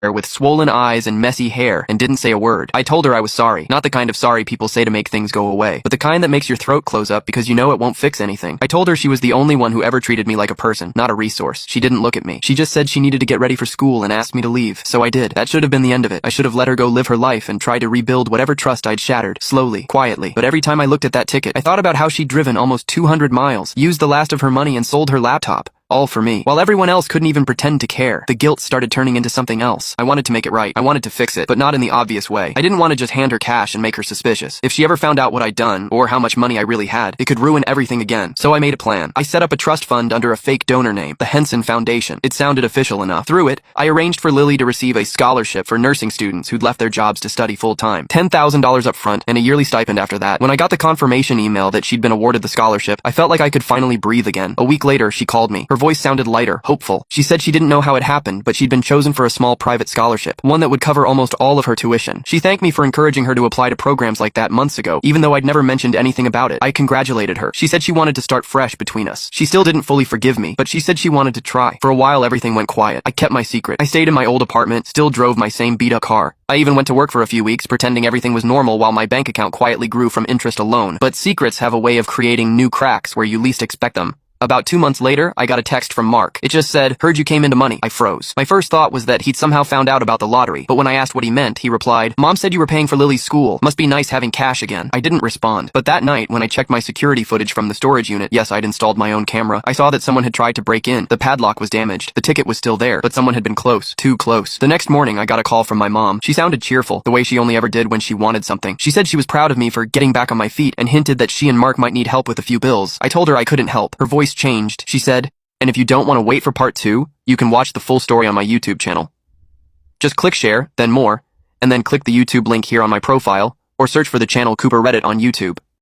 with swollen eyes and messy hair and didn't say a word. I told her I was sorry. Not the kind of sorry people say to make things go away, but the kind that makes your throat close up because you know it won't fix anything. I told her she was the only one who ever treated me like a person, not a resource. She didn't look at me. She just said she needed to get ready for school and asked me to leave. So I did. That should have been the end of it. I should have let her go live her life and try to rebuild whatever trust I'd shattered, slowly, quietly. But every time I looked at that ticket, I thought about how she'd driven almost 200 miles, used the last of her money and sold her laptop. All for me. While everyone else couldn't even pretend to care, the guilt started turning into something else. I wanted to make it right. I wanted to fix it, but not in the obvious way. I didn't want to just hand her cash and make her suspicious. If she ever found out what I'd done, or how much money I really had, it could ruin everything again. So I made a plan. I set up a trust fund under a fake donor name, the Henson Foundation. It sounded official enough. Through it, I arranged for Lily to receive a scholarship for nursing students who'd left their jobs to study full-time. $10,000 up front and a yearly stipend after that. When I got the confirmation email that she'd been awarded the scholarship, I felt like I could finally breathe again. A week later, she called me. Her voice sounded lighter, hopeful. She said she didn't know how it happened, but she'd been chosen for a small private scholarship, one that would cover almost all of her tuition. She thanked me for encouraging her to apply to programs like that months ago, even though I'd never mentioned anything about it. I congratulated her. She said she wanted to start fresh between us. She still didn't fully forgive me, but she said she wanted to try. For a while, everything went quiet. I kept my secret. I stayed in my old apartment, still drove my same beat-up car. I even went to work for a few weeks, pretending everything was normal while my bank account quietly grew from interest alone. But secrets have a way of creating new cracks where you least expect them. About 2 months later, I got a text from Mark. It just said, "Heard you came into money." I froze. My first thought was that he'd somehow found out about the lottery, but when I asked what he meant, he replied, "Mom said you were paying for Lily's school. Must be nice having cash again." I didn't respond. But that night, when I checked my security footage from the storage unit, yes, I'd installed my own camera, I saw that someone had tried to break in. The padlock was damaged. The ticket was still there, but someone had been close. Too close. The next morning, I got a call from my mom. She sounded cheerful, the way she only ever did when she wanted something. She said she was proud of me for getting back on my feet and hinted that she and Mark might need help with a few bills. I told her I couldn't help. Her voice changed. She said, "And if you don't want to wait for part 2, you can watch the full story on my YouTube channel. Just click share, then more, and then click the YouTube link here on my profile, or search for the channel Cooper Reddit on YouTube."